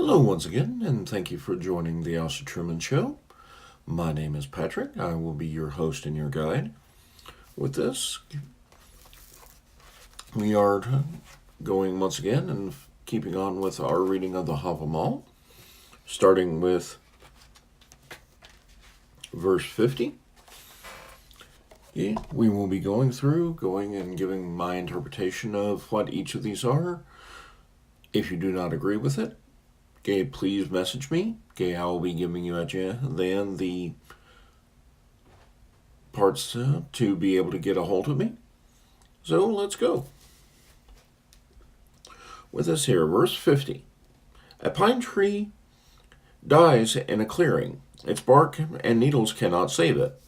Hello once again, and thank you for joining the Asatruman Show. My name is Patrick. I will be your host and your guide. With this, we are going once again and keeping on with our reading of the Havamal, starting with verse 50. We will be going and giving my interpretation of what each of these are. If you do not agree with it, please message me. I will be giving you then the parts to be able to get a hold of me. So let's go. With this here, verse 50. A pine tree dies in a clearing. Its bark and needles cannot save it.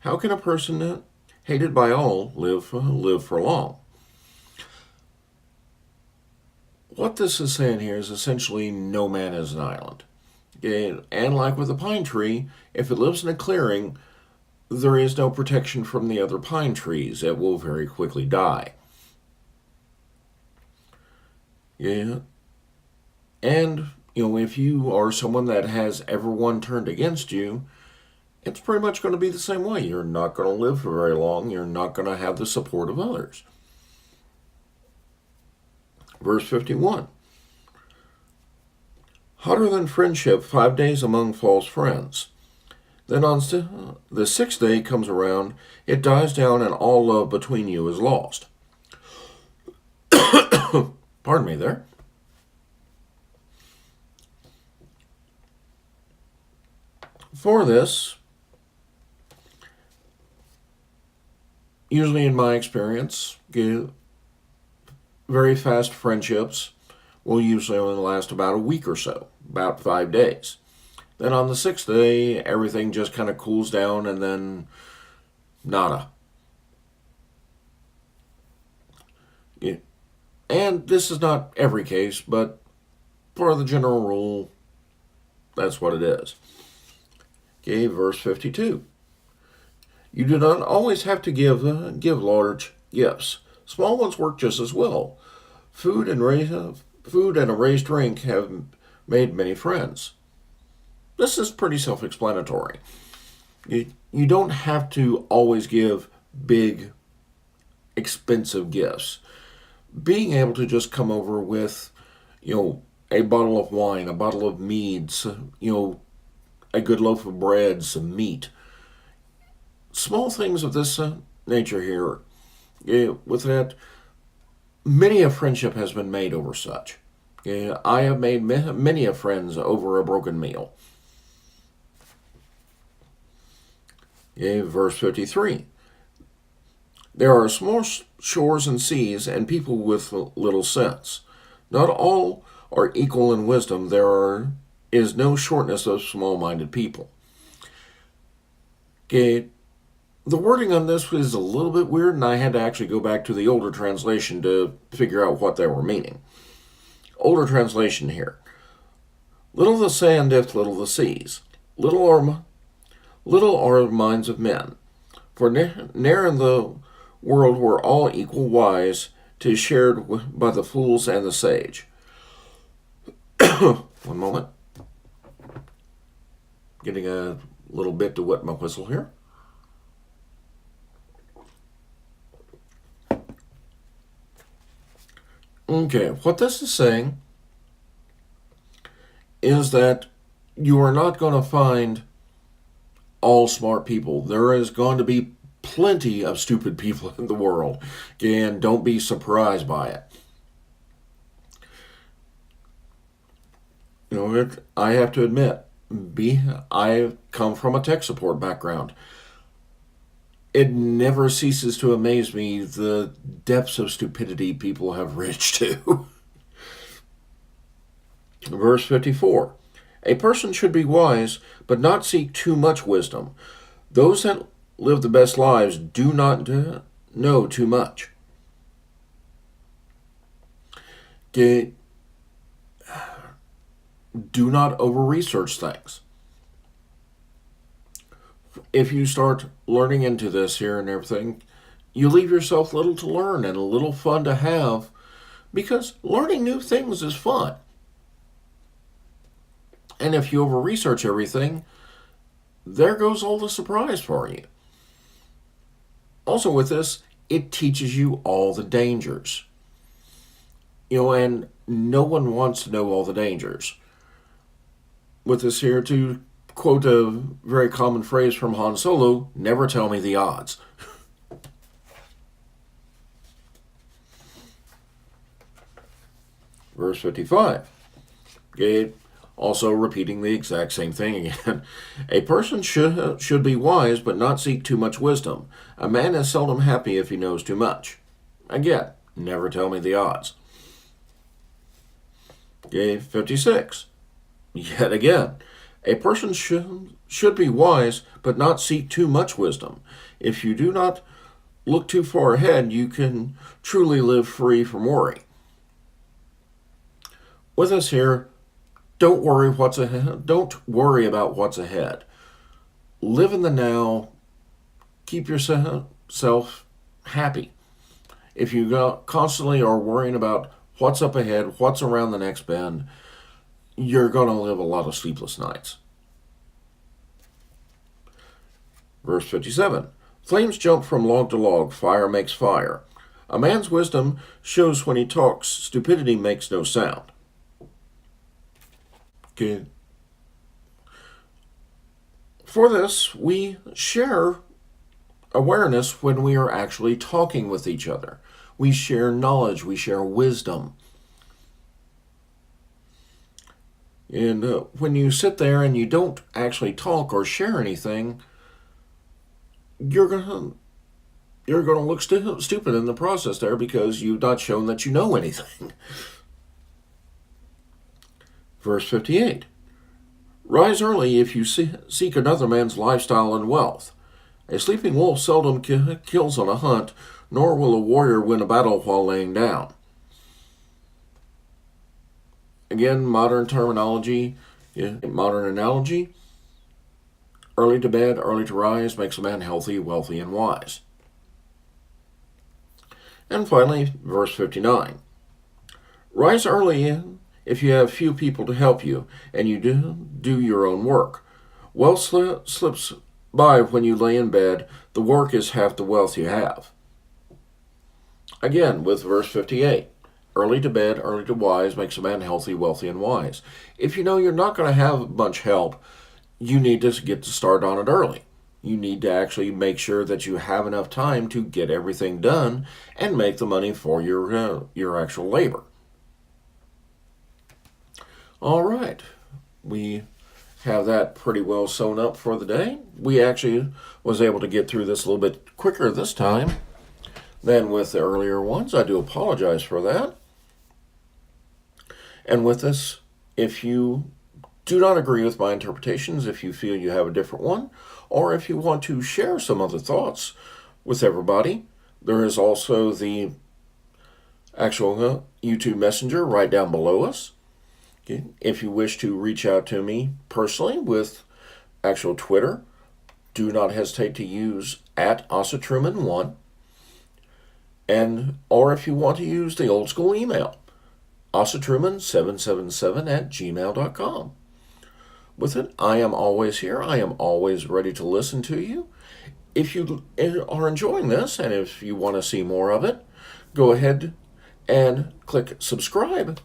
How can a person hated by all live for long? What this is saying here is essentially no man is an island. And like with a pine tree, if it lives in a clearing, there is no protection from the other pine trees. It will very quickly die. And, if you are someone that has everyone turned against you, it's pretty much going to be the same way. You're not going to live for very long. You're not going to have the support of others. Verse 51. Hotter than friendship, 5 days among false friends. Then on the sixth day comes around, it dies down, and all love between you is lost. Pardon me there. For this, usually in my experience, very fast friendships will usually only last about a week or so, about 5 days. Then on the sixth day, everything just kind of cools down, and then nada. And this is not every case, but for the general rule, that's what it is. Verse 52. You do not always have to give large gifts. Small ones work just as well. Food and a raised drink have made many friends. This is pretty self-explanatory. You don't have to always give big, expensive gifts. Being able to just come over with, a bottle of wine, a bottle of meads, a good loaf of bread, some meat. Small things of this nature here. With that, many a friendship has been made over such. I have made many a friends over a broken meal. Verse 53. There are small shores and seas and people with little sense. Not all are equal in wisdom. There is no shortness of small-minded people. The wording on this was a little bit weird, and I had to actually go back to the older translation to figure out what they were meaning. Older translation here. Little the sand if little the seas. Little are minds of men. For ne'er in the world were all equal wise, 'tis shared by the fools and the sage. One moment. Getting a little bit to wet my whistle here. Okay, what this is saying is that you are not going to find all smart people. There is going to be plenty of stupid people in the world, and don't be surprised by it. I have to admit, I come from a tech support background. It never ceases to amaze me the depths of stupidity people have reached to. Verse 54. A person should be wise, but not seek too much wisdom. Those that live the best lives do not know too much. Do not over-research things. If you start learning into this here and everything, you leave yourself little to learn and a little fun to have, because learning new things is fun. And if you over-research everything, there goes all the surprise for you. Also with this, it teaches you all the dangers. And no one wants to know all the dangers. With this here, to quote a very common phrase from Han Solo, never tell me the odds. Verse 55. Okay, also repeating the exact same thing again. A person should be wise, but not seek too much wisdom. A man is seldom happy if he knows too much. Again, never tell me the odds. Okay, 56. Yet again, a person should be wise, but not seek too much wisdom. If you do not look too far ahead, you can truly live free from worry. With us here, don't worry what's ahead. Don't worry about what's ahead. Live in the now. Keep yourself happy. If you constantly are worrying about what's up ahead, what's around the next bend, you're going to live a lot of sleepless nights. Verse 57. Flames jump from log to log, fire makes fire. A man's wisdom shows when he talks, stupidity makes no sound. Okay. For this, we share awareness when we are actually talking with each other. We share knowledge, we share wisdom. And when you sit there and you don't actually talk or share anything, you're gonna look stupid in the process there, because you've not shown that you know anything. Verse 58. Rise early if you seek another man's lifestyle and wealth. A sleeping wolf seldom kills on a hunt, nor will a warrior win a battle while laying down. Again, modern terminology, modern analogy. Early to bed, early to rise makes a man healthy, wealthy, and wise. And finally, verse 59. Rise early if you have few people to help you, and you do your own work. Wealth slips by when you lay in bed. The work is half the wealth you have. Again, with verse 58. Early to bed, early to wise makes a man healthy, wealthy, and wise. If you know you're not going to have much help, you need to get to start on it early. You need to actually make sure that you have enough time to get everything done and make the money for your actual labor. All right, we have that pretty well sewn up for the day. We actually was able to get through this a little bit quicker this time than with the earlier ones. I do apologize for that. And with this, if you do not agree with my interpretations, if you feel you have a different one, or if you want to share some other thoughts with everybody, there is also the actual YouTube Messenger right down below us. Okay. If you wish to reach out to me personally with actual Twitter, do not hesitate to use @Asatruman1. Or if you want to use the old school email, asatruman777@gmail.com. With it, I am always here. I am always ready to listen to you. If you are enjoying this, and if you want to see more of it, go ahead and click subscribe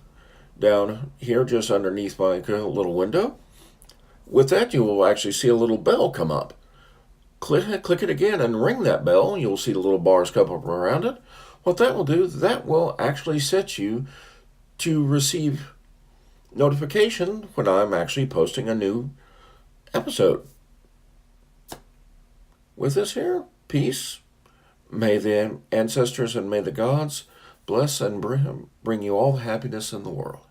down here just underneath my little window. With that, you will actually see a little bell come up. Click it again and ring that bell. You'll see the little bars come up around it. What that will do, that will actually set you to receive notification when I'm actually posting a new episode. With this here, peace. May the ancestors and may the gods bless and bring you all the happiness in the world.